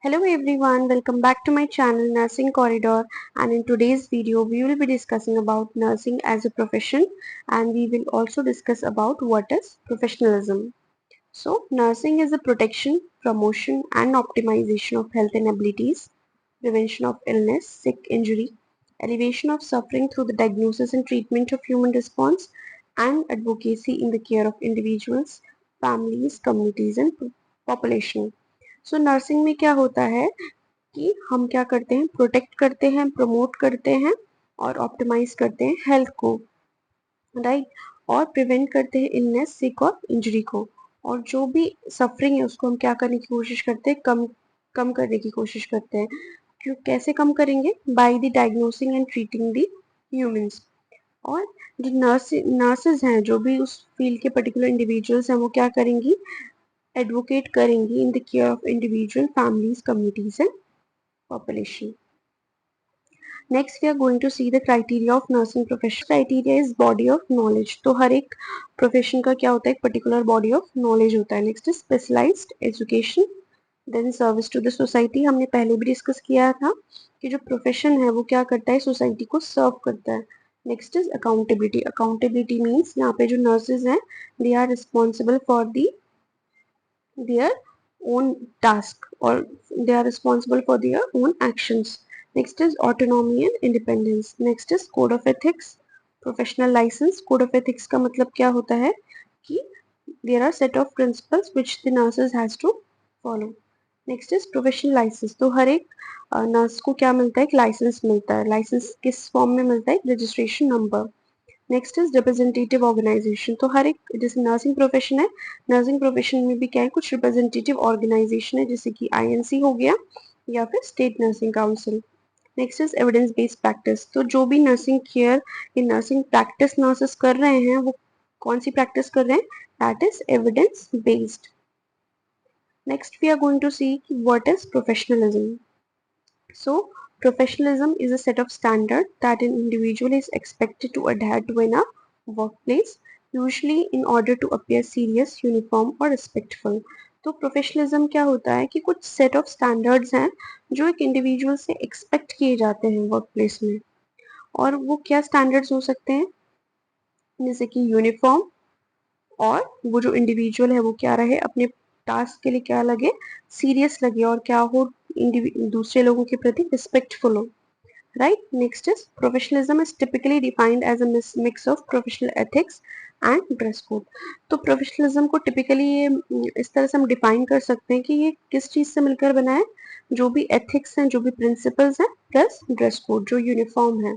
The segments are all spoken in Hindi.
Hello everyone, welcome back to my channel Nursing Corridor, and in today's video we will be discussing about nursing as a profession, and we will also discuss about what is professionalism. So nursing is the protection, promotion and optimization of health and abilities, prevention of illness, sick injury, alleviation of suffering through the diagnosis and treatment of human response, and advocacy in the care of individuals, families, communities and population. So nursing में क्या होता है कि हम क्या करते हैं, प्रोटेक्ट करते हैं, प्रमोट करते हैं और ऑप्टिमाइज करते हैं हेल्थ को, राइट, और प्रिवेंट करते हैं इलनेस, सिक और इंजरी को, और जो भी सफरिंग है उसको हम क्या करने की कोशिश करते हैं, कम कम करने की कोशिश करते हैं। क्यों, कैसे कम करेंगे? By the diagnosing and treating the humans. और जो नर्सेज हैं, जो भी उस फील्ड के पर्टिकुलर इंडिविजुअल्स हैं, वो क्या करेंगी, advocate करेंगी in the care of individual, families, communities and population. Next we are going to see the criteria of nursing profession. Criteria is body of knowledge. तो हर एक profession का क्या होता है, एक particular body of knowledge होता है. Next is specialized education, then service to the society. हमने पहले भी डिस्कस किया था कि जो प्रोफेशन है वो क्या करता है, सोसाइटी को सर्व करता है. Next is accountability. Accountability means यहाँ पे जो नर्सेज हैं, they are responsible for the their own task, or they are responsible for their own actions. Next is autonomy and independence. Next is code of ethics, professional license. Code of ethics का मतलब क्या होता है कि there are set of principles which the nurses has to follow. Next is professional licence. तो हर एक नर्स को क्या मिलता है, एक लाइसेंस मिलता है. लाइसेंस किस फॉर्म में मिलता है, registration number. Next is representative organisation. तो हर एक, जैसे नर्सिंग प्रोफेशन है, नर्सिंग प्रोफेशन में भी क्या है, कुछ रिप्रेजेंटेटिव ऑर्गेनाइजेशन है, जैसे कि आईएनसी हो गया या फिर state nursing council. Next is evidence based practice. तो जो भी नर्सिंग केयर या नर्सिंग प्रैक्टिस नर्सेस कर रहे हैं, वो कौन सी प्रैक्टिस कर रहे हैं, that is evidence based. Next we are going to see what is professionalism. So, professionalism is a set of standards that an individual is expected to adhere to in a workplace, usually in order to appear serious, uniform or respectful. तो प्रोफेशनलिज्म क्या होता है कि कुछ सेट ऑफ स्टैंडर्ड्स हैं जो एक इंडिविजुअल से एक्सपेक्ट किए जाते हैं वर्क प्लेस में. और वो क्या स्टैंडर्ड्स हो सकते हैं, जैसे कि यूनिफॉर्म, और वो जो इंडिविजुअल है वो क्या रहे, अपने टास्क के लिए क्या लगे, सीरियस लगे, और क्या हो, दूसरे लोगों के प्रति रिस्पेक्टफुल हो, right. Next is professionalism is typically defined as a mix of professional ethics and dress code. तो प्रोफेशनलिज्म को टिपिकली ये इस तरह से हम डिफाइन कर सकते हैं कि ये किस चीज से मिलकर बना है, जो भी एथिक्स हैं, जो भी प्रिंसिपल्स हैं, प्लस ड्रेस कोड जो यूनिफॉर्म है.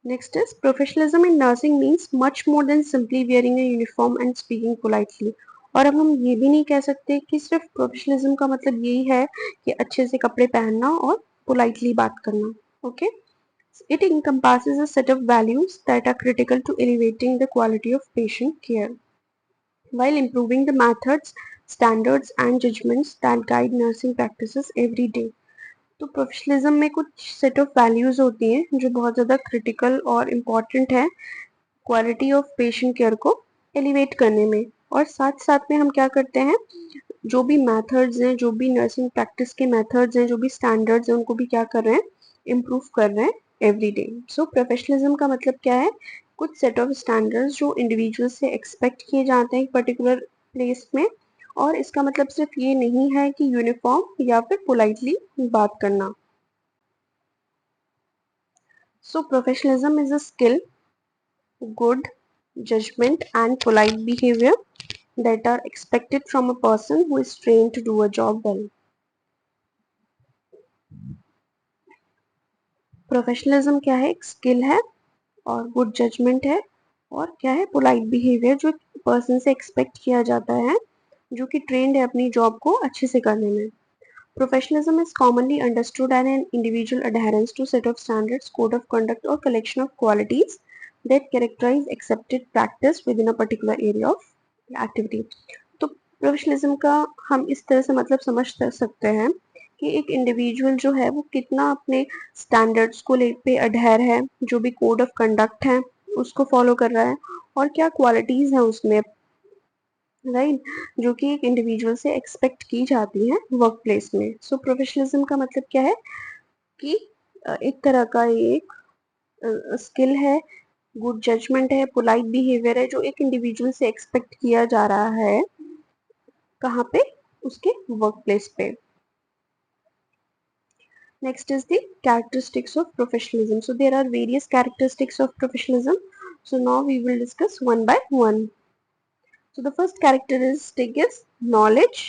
Next is professionalism in nursing means much more than simply wearing a uniform and speaking politely. और अब हम ये भी नहीं कह सकते कि सिर्फ प्रोफेशनलिज्म का मतलब यही है कि अच्छे से कपड़े पहनना और पोलाइटली बात करना. Okay. It encompasses a set of values that are critical to elevating the quality of patient care, while improving the methods, standards, and judgments that guide nursing practices every day. तो प्रोफेशनलिज्म में कुछ सेट ऑफ वैल्यूज होती हैं जो बहुत ज़्यादा क्रिटिकल और इम्पॉर्टेंट है क्वालिटी ऑफ पेशेंट केयर को एलिवेट करने में. और साथ साथ में हम क्या करते हैं, जो भी मेथड्स हैं, जो भी नर्सिंग प्रैक्टिस के मेथड्स हैं, जो भी स्टैंडर्ड्स हैं, उनको भी क्या कर रहे हैं, इम्प्रूव कर रहे हैं एवरी डे. सो प्रोफेशनलिज्म का मतलब क्या है, कुछ सेट ऑफ स्टैंडर्ड्स जो इंडिविजुअल से एक्सपेक्ट किए जाते हैं एक पर्टिकुलर प्लेस में. और इसका मतलब सिर्फ ये नहीं है कि यूनिफॉर्म या फिर पोलाइटली बात करना. So professionalism is a skill, good judgment and polite behavior that are expected from a person who is trained to do a job well. Professionalism क्या है, एक स्किल है, और गुड जजमेंट है, और क्या है, पोलाइट बिहेवियर जो पर्सन से एक्सपेक्ट किया जाता है, जो कि ट्रेंड है अपनी जॉब को अच्छे से करने में. Professionalism is commonly understood as an individual adherence to set of standards, code of conduct, or collection of qualities that characterize accepted practice within a particular area of activity. तो प्रोफेशनलिज्म का हम इस तरह से मतलब समझ सकते हैं कि एक इंडिविजुअल जो है वो कितना अपने स्टैंडर्ड्स को ले पे अडहेर है, जो भी कोड ऑफ कंडक्ट है उसको फॉलो कर रहा है, और क्या क्वालिटीज हैं उसमें, राइट, जो कि एक इंडिविजुअल से एक्सपेक्ट की जाती है वर्क प्लेस में। सो प्रोफेशनलिज्म का मतलब क्या है कि एक तरह का एक स्किल है, गुड जजमेंट है, पोलाइट बिहेवियर है, जो एक इंडिविजुअल से एक्सपेक्ट किया जा रहा है कहाँ पे, उसके वर्क प्लेस पे। Next is the characteristics of professionalism. So there are various characteristics of professionalism. So now we will discuss one by one. So the first characteristic is knowledge.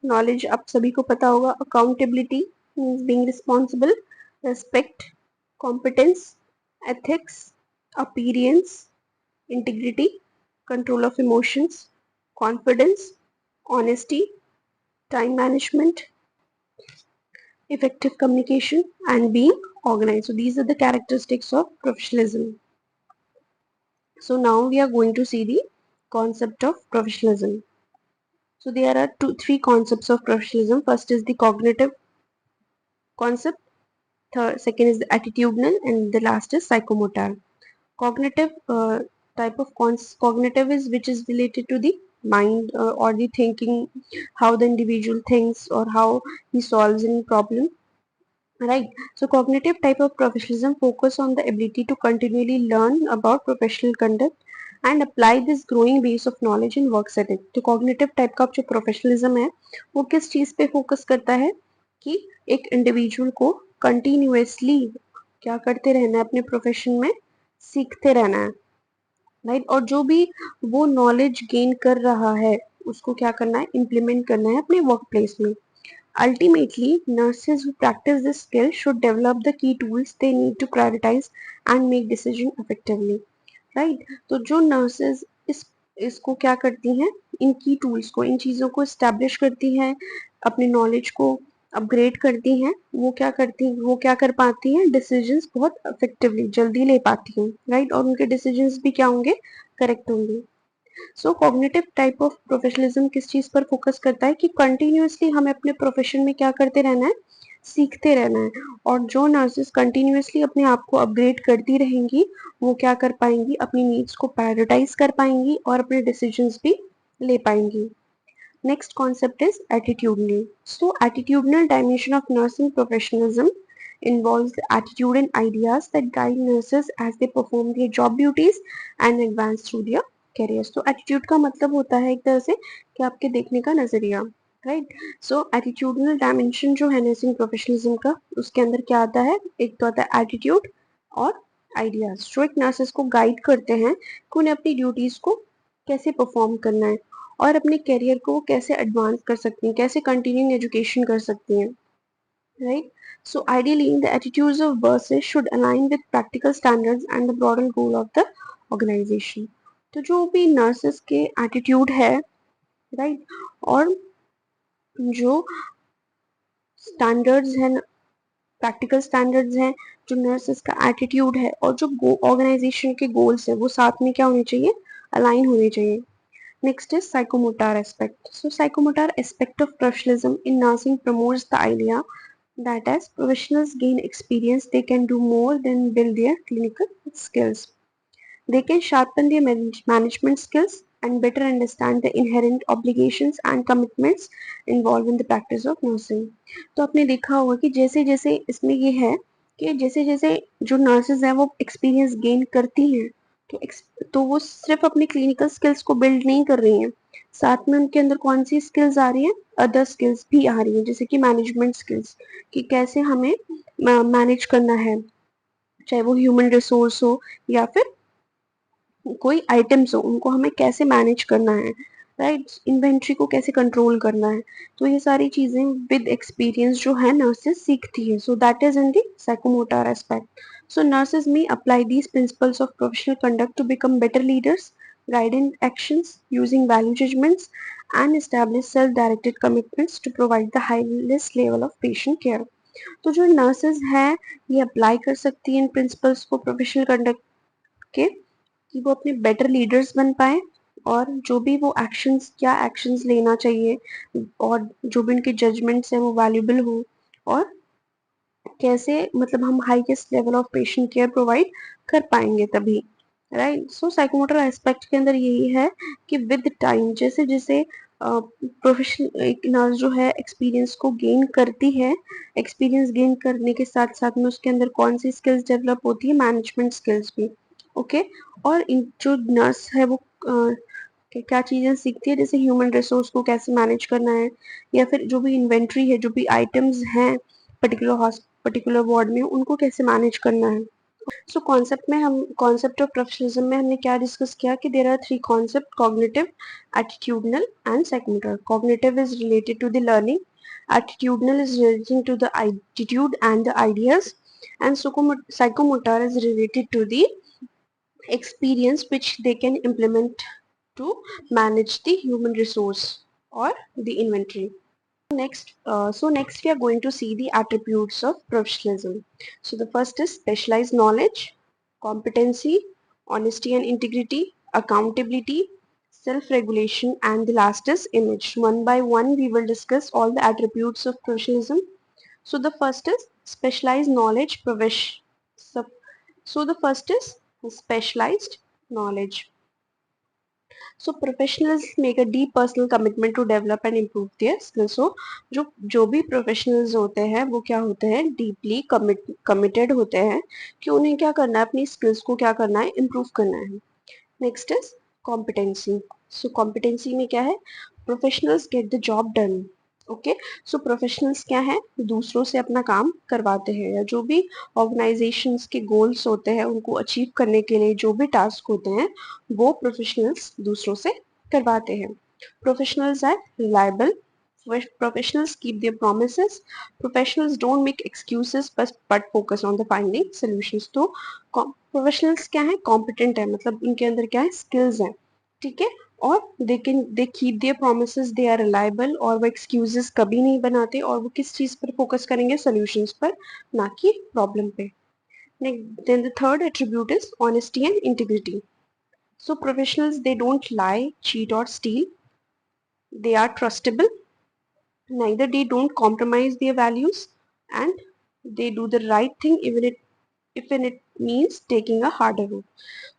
Knowledge आप सभी को पता होगा. Accountability means being responsible. Respect, competence, ethics, appearance, integrity, control of emotions, confidence, honesty, time management, effective communication, and being organized. So these are the characteristics of professionalism. So now we are going to see the concept of professionalism. So there are three concepts of professionalism. First is the cognitive concept, second is the attitudinal, and the last is psychomotor. Cognitive type of cognitive is which is related to the mind or the thinking, how the individual thinks or how he solves any problem. Right. So cognitive type of professionalism focus on the ability to continually learn about professional conduct and apply this growing base of knowledge in work setting. तो cognitive type का जो professionalism है वो किस चीज पे फोकस करता है कि एक इंडिविजुअल को कंटिन्यूअसली क्या करते रहना है, अपने प्रोफेशन में सीखते रहना है। राइट, और जो भी वो नॉलेज गेन कर रहा है उसको क्या करना है, इम्प्लीमेंट करना है अपने वर्क प्लेस में। Ultimately, nurses who practice this skill should develop the key tools they need to prioritize and make decision effectively. Right? तो जो nurses इसको क्या करती हैं, इन की टूल्स को, इन चीज़ों को establish करती हैं, अपने नॉलेज को अपग्रेड करती हैं, वो क्या करती हैं, वो क्या कर पाती हैं, डिसीजंस बहुत इफेक्टिवली जल्दी ले पाती हैं। राइट, और उनके डिसीजंस भी क्या होंगे, करेक्ट होंगे। सो कॉग्निटिव टाइप ऑफ प्रोफेशनलिज्म किस चीज पर फोकस करता है कि कंटिन्यूअसली हमें अपने प्रोफेशन में क्या करते रहना है, सीखते रहना है। और जो नर्सेस कंटिन्यूअसली अपने आप को अपग्रेड करती रहेंगी वो क्या कर पाएंगी, अपनी नीड्स को प्रायोरिटाइज कर पाएंगी और अपने डिसीजंस भी ले पाएंगी। Next concept is attitudinal. So attitudinal dimension of nursing professionalism involves the attitude and ideas that guide nurses as they perform their job duties and advance through their careers. तो attitude का मतलब होता है एक तरह से कि आपके देखने का नजरिया। राइट, सो एटीट्यूडनल डायमेंशन जो है नर्सिंग प्रोफेशनलिज्म का, उसके अंदर क्या आता है, एक तो आता है एटीट्यूड और आइडियाज जो एक नर्सेस को गाइड करते हैं कि उन्हें अपनी ड्यूटीज को कैसे परफॉर्म करना है और अपने करियर को कैसे एडवांस कर सकती हैं, कैसे कंटिन्यूइंग एजुकेशन कर सकती हैं। Right, so ideally the attitudes of nurses should align with practical standards and the broader goal of the organization. तो जो भी नर्सेस के एटीट्यूड है, राइट, और जो स्टैंडर्ड्स हैं, प्रैक्टिकल स्टैंडर्ड्स हैं, जो नर्सेस का एटीट्यूड है और जो ऑर्गेनाइजेशन के गोल्स है वो साथ में क्या होने चाहिए, अलाइन होने चाहिए। Next is psychomotor aspect. So psychomotor aspect of professionalism in nursing promotes the idea that as professionals gain experience, they can do more than build their clinical skills. They can sharpen their management skills and better understand the inherent obligations and commitments involved in the practice of nursing. तो आपने देखा होगा कि जैसे जैसे इसमें ये है कि जैसे जैसे जो नर्सेज हैं वो एक्सपीरियंस गेन करती हैं तो तो वो सिर्फ अपनी क्लिनिकल स्किल्स को बिल्ड नहीं कर रही हैं, साथ में उनके अंदर कौन सी स्किल्स आ रही हैं, अदर स्किल्स भी आ रही हैं, जैसे कि मैनेजमेंट स्किल्स, कि कैसे हमें मैनेज करना है, चाहे वो ह्यूमन रिसोर्स हो या फिर कोई आइटम्स हो, उनको हमें कैसे मैनेज करना है। राइट, इन्वेंट्री को कैसे कंट्रोल करना है। तो ये सारी चीजें विद एक्सपीरियंस जो है नर्सेस सीखती है। So that is in the psychomotor aspect. So nurses may apply these principles of professional conduct to become better leaders, guide in actions, using value judgments, and establish self-directed commitments to provide the highest level of patient care. तो जो nurses हैं ये apply कर सकती हैं इन principles को professional conduct के, कि वो अपने बेटर लीडर्स बन पाए और जो भी वो एक्शंस, क्या एक्शंस लेना चाहिए और जो भी उनके जजमेंट्स हैं वो वैल्यूबल हो, और कैसे मतलब हम highest level of patient care provide कर पाएंगे तभी। राइट। सो साइकोमोटर एस्पेक्ट के अंदर यही है कि विद टाइम जैसे जैसे प्रोफेशन एक नर्स जो है एक्सपीरियंस को गेन करती है, एक्सपीरियंस गेन करने के साथ साथ में उसके अंदर कौन सी स्किल्स डेवलप होती है, मैनेजमेंट स्किल्स भी। ओके। और जो नर्स है वो क्या चीजें सीखती है, जैसे ह्यूमन रिसोर्स को कैसे मैनेज करना है, या फिर जो भी इन्वेंट्री है, जो भी आइटम्स हैं पर्टिकुलर वार्ड में, उनको कैसे मैनेज करना है। सो कॉन्सेप्ट में हम कॉन्सेप्ट ऑफ प्रोफेशनलिज्म में हमने क्या डिस्कस किया कि there are three concept, cognitive, attitudinal and psychomotor. Cognitive is related to the learning, attitudinal is relating to the attitude and the ideas, and psychomotor is related to the experience which they can implement to manage the human resource or the inventory. Next we are going to see the attributes of professionalism. So the first is specialized knowledge, competency, honesty and integrity, accountability, self-regulation, and the last is image. One by one we will discuss all the attributes of professionalism. So the first is specialized knowledge profession. So the first is specialized knowledge. So professionals make a deep personal commitment to develop and improve their skills. So जो भी प्रोफेशनल्स होते हैं वो क्या होते हैं, डीपली कमिटेड होते हैं कि उन्हें क्या करना है, अपनी स्किल्स को क्या करना है, इम्प्रूव करना है। Next is competency. So competency में क्या है, professionals get the job done. Okay. So professionals क्या है, दूसरों से अपना काम करवाते हैं, या जो भी ऑर्गेनाइजेशंस के गोल्स होते हैं उनको अचीव करने के लिए जो भी टास्क होते हैं वो प्रोफेशनल्स दूसरों से करवाते हैं। Professionals are reliable, professionals keep their promises, professionals don't make excuses but focus on the finding solutions. तो प्रोफेशनल्स क्या है, कॉम्पिटेंट है, मतलब उनके अंदर क्या है, स्किल्स हैं, ठीक है। और they keep their promises, they are reliable, और वो एक्सक्यूजेस कभी नहीं बनाते, और वो किस चीज पर फोकस करेंगे, सॉल्यूशंस पर, ना कि प्रॉब्लम पे। Then the third attribute is honesty and integrity. So professionals, they don't lie, cheat or steal. They are trustable. Neither they don't compromise their values, and they do the right thing even it means taking a harder route.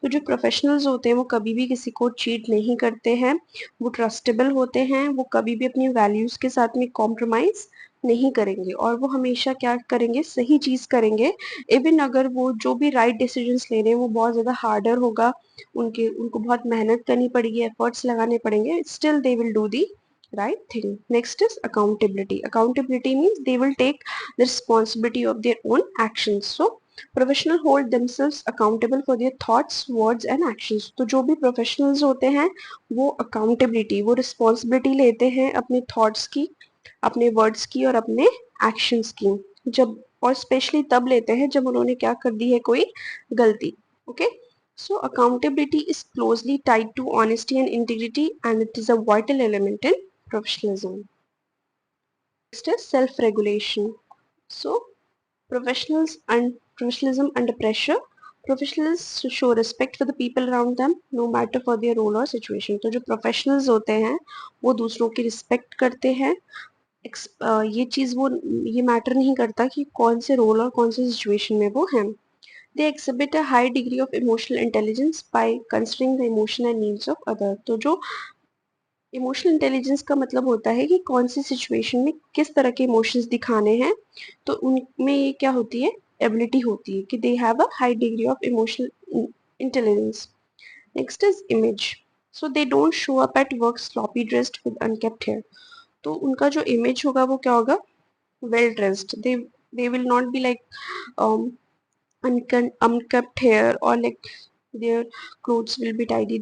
तो जो प्रोफेशनल्स होते हैं वो कभी भी किसी को चीट नहीं करते हैं, वो ट्रस्टेबल होते हैं, वो कभी भी अपनी वैल्यूज के साथ में कॉम्प्रोमाइज नहीं करेंगे, और वो हमेशा क्या करेंगे, सही चीज करेंगे। इवन अगर वो जो भी राइट डिसीजंस ले रहे हैं वो बहुत ज्यादा हार्डर होगा, उनको बहुत मेहनत करनी पड़ेगी, एफर्ट्स लगाने पड़ेंगे, still they will do the right thing. Next is accountability. Accountability means they will take the responsibility of their own actions. So professional hold themselves accountable for their thoughts, words and actions. तो जो भी प्रोफेशनल्स होते हैं वो अकाउंटेबिलिटी, वो रिस्पॉन्सिबिलिटी लेते हैं अपने थॉट्स की, अपने वर्ड्स की और अपने एक्शंस की, जब और स्पेशली तब लेते हैं जब उन्होंने क्या कर दी है, कोई गलती। Okay. So accountability is closely tied to honesty and integrity, and it is a vital element in professionalism. Next is self-regulation. So professionalism under pressure. Professionals show respect for the people around them, no matter for their role or situation. तो जो प्रोफेशनल्स होते हैं वो दूसरों की रिस्पेक्ट करते हैं। ये चीज वो ये मैटर नहीं करता कि कौन से रोल और कौन से सिचुएशन में वो हैं। They exhibit a high degree of emotional intelligence by considering the emotion and needs of other. तो जो इमोशनल इंटेलिजेंस का मतलब होता है कि कौन सी सिचुएशन में किस तरह के इमोशंस दिखाने हैं, तो उनमें ये क्या होती है, एबिलिटी होती है कि they have a high degree of emotional intelligence. Next is image. So they don't show up at work sloppy dressed with unkept hair. तो उनका जो इमेज होगा वो क्या होगा, well dressed. They will not be like unkept hair, or like their clothes will be tidy.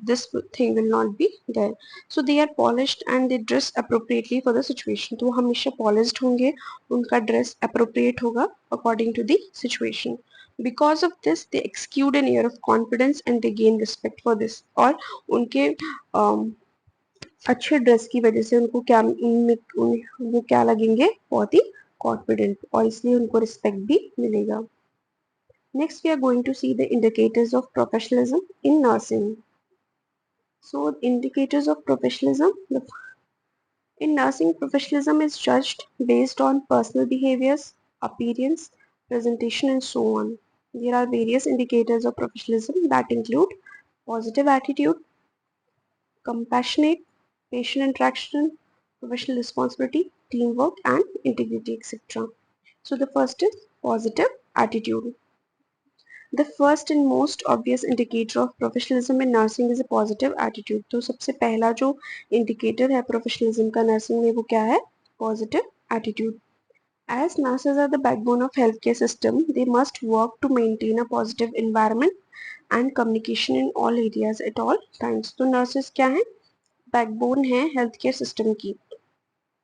This thing will not be there. So they are polished and they dress appropriately for the situation. तो वो हमेशा polished होंगे, उनका dress appropriate होगा according to the situation. Because of this they exude an air of confidence and they gain respect for this. और उनके अच्छे ड्रेस की वजह से उनको क्या वो क्या लगेंगे, बहुत ही कॉन्फिडेंट, और इसलिए उनको रिस्पेक्ट भी मिलेगा। Next, we are going to see the indicators of professionalism in nursing. So, indicators of professionalism. In nursing, professionalism is judged based on personal behaviors, appearance, presentation, and so on. There are various indicators of professionalism that include positive attitude, compassionate, patient interaction, professional responsibility, teamwork, and integrity, etc. So the first is positive attitude. The first and most obvious indicator of professionalism in nursing is a positive attitude. तो सबसे पहला जो indicator है professionalism का nursing में वो क्या है? Positive attitude. As nurses are the backbone of healthcare system, they must work to maintain a positive environment and communication in all areas at all times. तो nurses क्या है? बैकबोन है हेल्थ केयर सिस्टम की.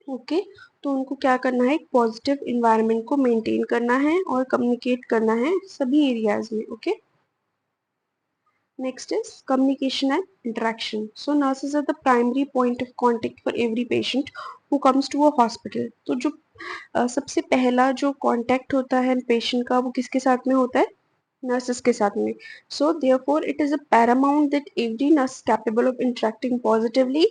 ओके, तो उनको क्या करना है? एक पॉजिटिव इन्वायरमेंट को मेंटेन करना है और कम्युनिकेट करना है सभी एरियाज में. Okay, next is communication and interaction. So nurses are the primary point of contact for every patient who comes to a hospital. तो जो सबसे पहला जो कांटेक्ट होता है पेशेंट का वो किसके साथ में होता है? नर्सेस के साथ में. So therefore it is a paramount that every nurse is capable of interacting positively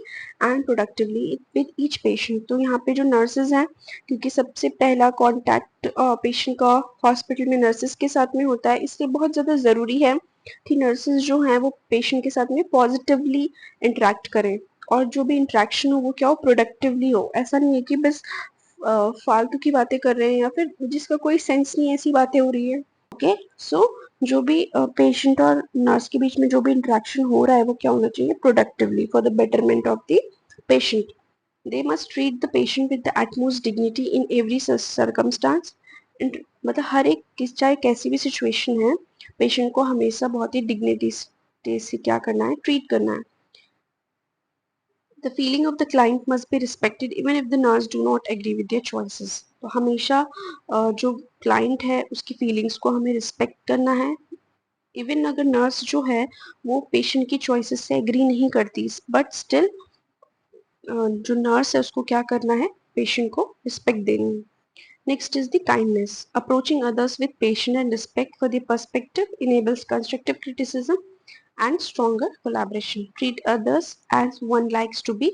and productively with each patient. तो यहाँ पे जो नर्सेज हैं, क्योंकि सबसे पहला कांटेक्ट पेशेंट का हॉस्पिटल में नर्सेस के साथ में होता है, इसलिए बहुत ज़्यादा ज़रूरी है कि नर्सेज जो हैं वो पेशेंट के साथ में पॉजिटिवली इंटरेक्ट करें और जो भी इंटरेक्शन हो वो क्या हो? प्रोडक्टिवली हो. ऐसा नहीं है कि बस फालतू की बातें कर रहे हैं या फिर जिसका कोई सेंस नहीं है ऐसी बातें हो रही है. ओके, सो जो भी पेशेंट और नर्स के बीच में जो भी इंटरेक्शन हो रहा है वो क्या होना चाहिए? Productively for the betterment of the patient. They must treat the patient with the utmost dignity in every circumstance. मतलब हर एक चाहे कैसी भी सिचुएशन है, पेशेंट को हमेशा बहुत ही डिग्निटी से क्या करना है? ट्रीट करना है. The feeling of the client must be respected even if the nurse do not agree with their choices. तो हमेशा जो क्लाइंट है उसकी फीलिंग्स को हमें रिस्पेक्ट करना है. इवन अगर नर्स जो है वो पेशेंट की चॉइसेस से एग्री नहीं करती, बट स्टिल जो नर्स है उसको क्या करना है? पेशेंट को रिस्पेक्ट देनी है. Next is the kindness. Approaching others with patience and respect for their perspective enables constructive criticism and stronger collaboration. Treat others as one likes to be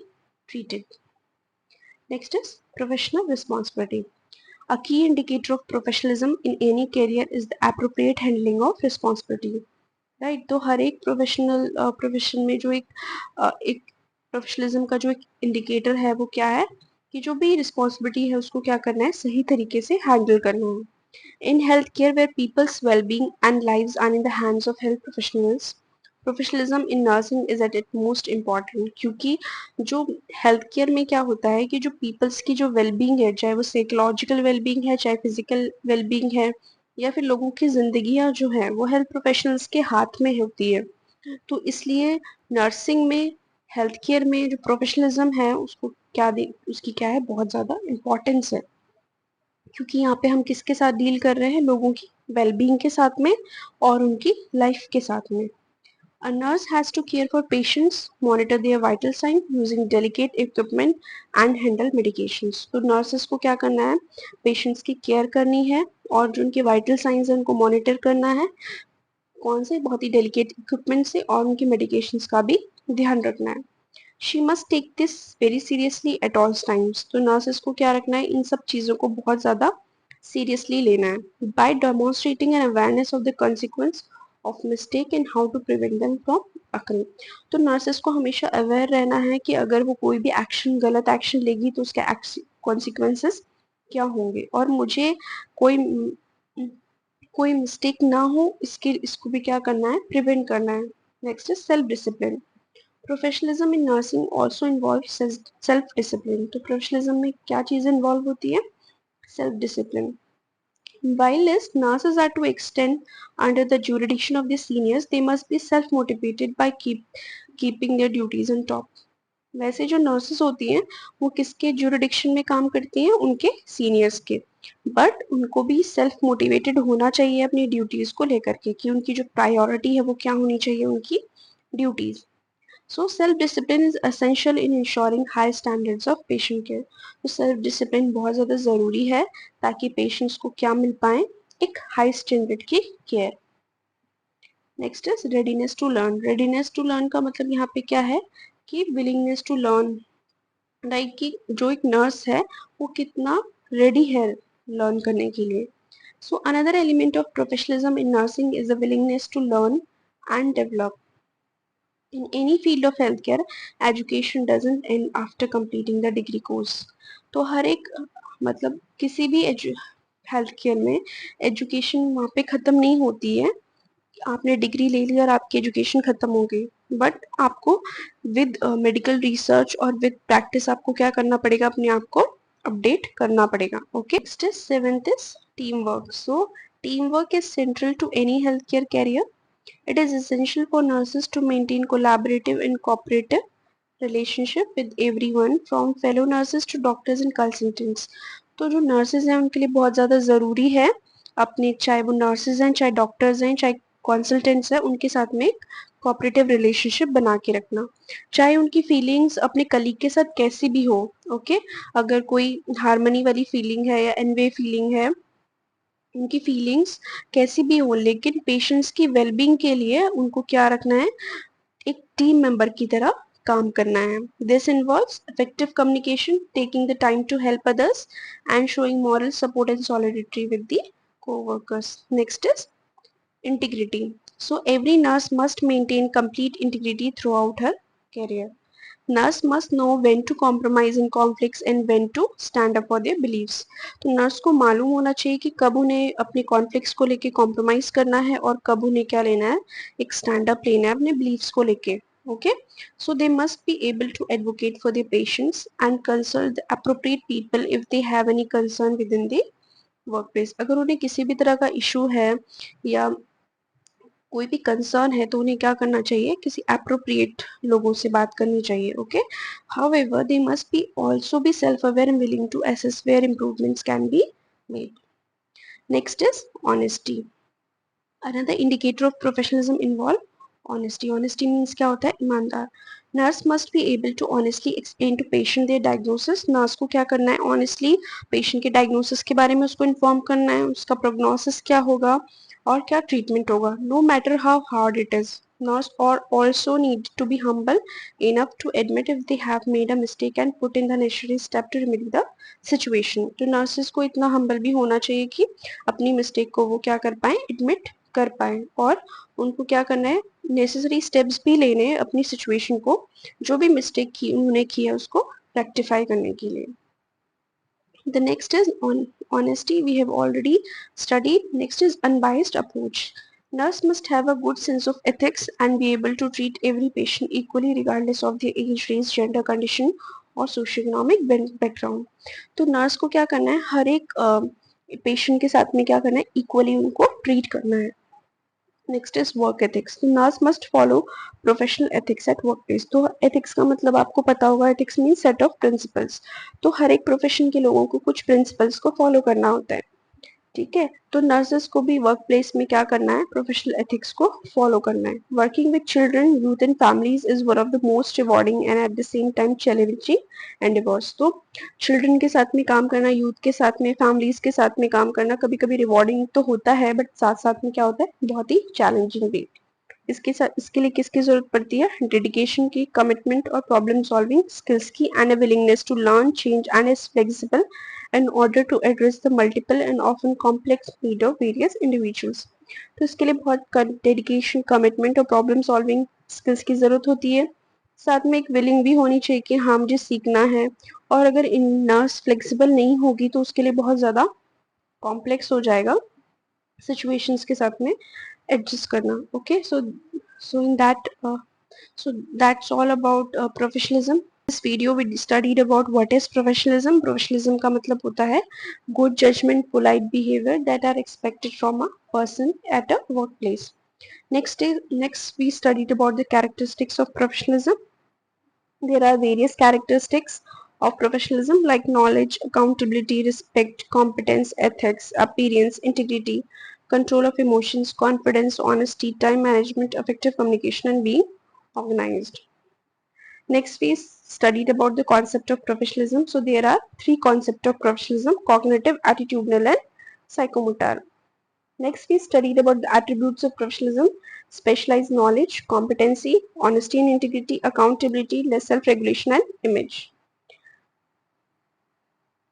treated. Next is professional responsibility. A key indicator of professionalism in any career is the appropriate handling of responsibility. Right, तो हर एक प्रोफेशन में जो एक प्रोफेशनलिज्म का जो एक इंडिकेटर है वो क्या है? कि जो भी रिस्पॉन्सिबिलिटी है उसको क्या करना है? सही तरीके से हैंडल करना है. In healthcare, where people's well-being and lives are in the hands of health professionals, professionalism in nursing is at its most important. क्योंकि जो हेल्थ केयर में क्या होता है कि जो पीपल्स की जो वेलबींग है, चाहे वो साइकोलॉजिकल वेलबींग है, चाहे फिजिकल वेलबींग है, या फिर लोगों की जिंदगियां जो है वो हेल्थ प्रोफेशनल्स के हाथ में होती है. तो इसलिए नर्सिंग में, हेल्थ केयर में जो प्रोफेशनलिज्म है उसको उसकी क्या है? बहुत ज़्यादा इम्पोर्टेंस है. क्योंकि यहाँ पे हम किसके साथ डील कर रहे हैं? लोगों की वेलबींग के साथ में और उनकी लाइफ के साथ में. A nurse has to care for patients, monitor their vital sign using delicate equipment and handle medications. तो nurses को क्या करना है? Patients की केयर करनी है और जो उनके vital signs हैं उनको मॉनिटर करना है. कौन से? बहुत ही डेलिकेट इक्विपमेंट से, और उनकी मेडिकेशंस का भी ध्यान रखना है. She must take this very seriously at all times. तो नर्सेस को क्या रखना है? इन सब चीज़ों को बहुत ज़्यादा सीरियसली लेना है. By demonstrating an awareness of the consequence of mistake and how to prevent them from occurring. तो नर्सेस को हमेशा अवेयर रहना है कि अगर वो कोई भी एक्शन, गलत एक्शन लेगी तो उसके कॉन्सिक्वेंसेस क्या होंगे, और मुझे कोई कोई मिस्टेक ना हो इसको भी क्या करना है? प्रिवेंट करना है. Next is self discipline. Professionalism in nursing also involve self discipline. तो प्रोफेशनलिज्म में क्या चीज़ इन्वॉल्व होती है? Self discipline. While as nurses are to extend under the jurisdiction of their seniors, they must be self-motivated by keeping their duties on top. वैसे जो नर्सेस होती हैं वो किसके जुरिडिक्शन में काम करती हैं? उनके सीनियर्स के. बट उनको भी सेल्फ मोटिवेटेड होना चाहिए अपनी ड्यूटीज को लेकर के, कि उनकी जो प्रायोरिटी है वो क्या होनी चाहिए? उनकी duties. So self-discipline is essential in ensuring high standards of patient care. तो self discipline बहुत ज़्यादा ज़रूरी है ताकि पेशेंट्स को क्या मिल पाए? एक हाई स्टैंडर्ड की care. Next is readiness to learn. Readiness to learn का मतलब यहाँ पे क्या है? कि विलिंगनेस टू लर्न. लाइक कि जो एक नर्स है वो कितना रेडी है लर्न करने के लिए. So another element of professionalism in nursing is the willingness to learn and develop. In any field of healthcare, education doesn't end after completing the degree course. तो हर एक मतलब किसी भी हेल्थ केयर में एजुकेशन वहाँ पे ख़त्म नहीं होती है। आपने डिग्री ले ली और आपकी एजुकेशन ख़त्म हो गई, बट आपको विद मेडिकल रिसर्च और विद प्रैक्टिस आपको क्या करना पड़ेगा, अपने आप को अपडेट करना पड़ेगा। Okay, next is seventh is team work. So team work is central to any health care career. It is essential for nurses to maintain collaborative and cooperative relationship with everyone from fellow nurses to doctors and consultants. तो जो nurses हैं उनके लिए बहुत ज़्यादा ज़रूरी है अपने, चाहे वो nurses हैं, चाहे doctors हैं, चाहे consultants हैं, उनके साथ में एक cooperative relationship बना के रखना, चाहे उनकी feelings अपने colleague के साथ कैसी भी हो. ओके, अगर कोई harmony वाली feeling है या envy feeling है, उनकी फीलिंग्स कैसी भी हो, लेकिन पेशेंट्स की वेलबींग के लिए उनको क्या रखना है, एक टीम मेंबर की तरह काम करना है. This involves effective communication, taking the time to help others and showing moral support and solidity with the co-workers. Next is integrity. So every nurse must maintain complete integrity throughout her career. Nurse must know when to compromise in conflicts and when to stand up for their beliefs. तो नर्स को मालूम होना चाहिए कि कब उन्हें अपने कॉन्फ्लिक्ट्स को लेके कॉम्प्रोमाइज करना है और कब उन्हें क्या लेना है, एक स्टैंड अप लेना है अपने बिलीफ्स को लेके. Okay, so they must be able to advocate for their patients and consult the appropriate people if they have any concern within the workplace. अगर उन्हें किसी भी तरह का इशू है या कोई भी कंसर्न है तो उन्हें क्या करना चाहिए, किसी अप्रोप्रिएट लोगों से बात करनी चाहिए. Okay, however they must be also be self aware and willing to assess where improvements can be made. Next is honesty. Another indicator of professionalism involve honesty. Honesty means क्या होता है, ईमानदार. Nurse must be able to honestly explain to patient their diagnosis. Nurse को क्या करना है, ऑनेस्टली पेशेंट के डायग्नोसिस के बारे में उसको इन्फॉर्म करना है, उसका प्रोग्नोसिस क्या होगा और क्या ट्रीटमेंट होगा, no matter how hard it is. Nurse or also need to be humble enough to admit if they have made a mistake and put in the necessary step to remedy the situation. तो nurses को इतना humble भी होना चाहिए कि अपनी mistake को वो क्या कर पाए, admit कर पाए, और उनको क्या करना है, नेसेसरी स्टेप्स भी लेने हैं अपनी सिचुएशन को, जो भी मिस्टेक की उन्होंने किया उसको रेक्टिफाई करने के लिए. The next is on honesty. We have already studied. Next is unbiased approach. Nurse must have a good sense of ethics and be able to treat every patient equally regardless of their age, race, gender, condition और सोशियोइकोनॉमिक बैकग्राउंड. तो नर्स को क्या करना है, हर एक पेशेंट के साथ में क्या करना है, इक्वली उनको ट्रीट करना है. Next is work ethics. Nurse must follow professional ethics at work place. तो एथिक्स का मतलब आपको पता होगा, ethics mean set of principles. तो हर एक प्रोफेशन के लोगों को कुछ प्रिंसिपल्स को फॉलो करना होता है. ठीक है, तो नर्सेस को भी वर्क प्लेस में क्या करना है, प्रोफेशनल एथिक्स को फॉलो करना है. Working with children, youth and families is one of the most rewarding and at the same time challenging endeavours. तो चिल्ड्रन के साथ में काम करना, यूथ के साथ में, फैमिलीज के साथ में काम करना कभी कभी रिवॉर्डिंग तो होता है, बट साथ साथ में क्या होता है, बहुत ही चैलेंजिंग भी. इसके लिए किसकी जरूरत पड़ती है, डेडिकेशन की, कमिटमेंट और प्रॉब्लम सॉल्विंग स्किल्स की, and a willingness to learn, change and is flexible in order to address the multiple and often complex need of various individuals. तो इसके लिए बहुत डेडिकेशन, कमिटमेंट और प्रॉब्लम सॉल्विंग स्किल्स की जरूरत होती है. साथ में एक विलिंग भी होनी चाहिए कि हाँ मुझे सीखना है, और अगर इन नर्स फ्लेक्सिबल नहीं होगी तो उसके लिए बहुत ज़्यादा कॉम्प्लेक्स हो जाएगा सिचुएशंस के साथ में एडजस्ट करना. Okay, so in that so that's all about professionalism. This video we studied about what is professionalism. Professionalism का मतलब होता है good judgment, polite behavior that are expected from a person at a workplace. Next we studied about the characteristics of professionalism. There are various characteristics of professionalism like knowledge, accountability, respect, competence, ethics, appearance, integrity, control of emotions, confidence, honesty, time management, effective communication, and being organized. Next we studied about the concept of professionalism. So there are three concepts of professionalism: cognitive, attitudinal, and psychomotor. Next we studied about the attributes of professionalism: specialized knowledge, competency, honesty and integrity, accountability, self-regulation, and image.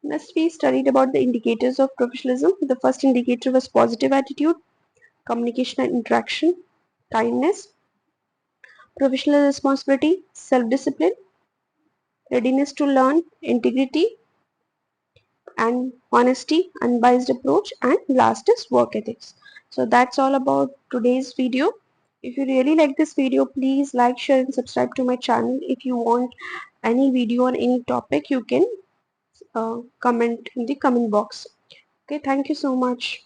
Next, we studied about the indicators of professionalism. The first indicator was positive attitude, communication and interaction, kindness, professional responsibility, self-discipline, readiness to learn, integrity and honesty, unbiased approach, and last is work ethics. So that's all about today's video. If you really like this video, please like, share and subscribe to my channel. If you want any video on any topic, you can comment in the comment box. Okay, thank you so much.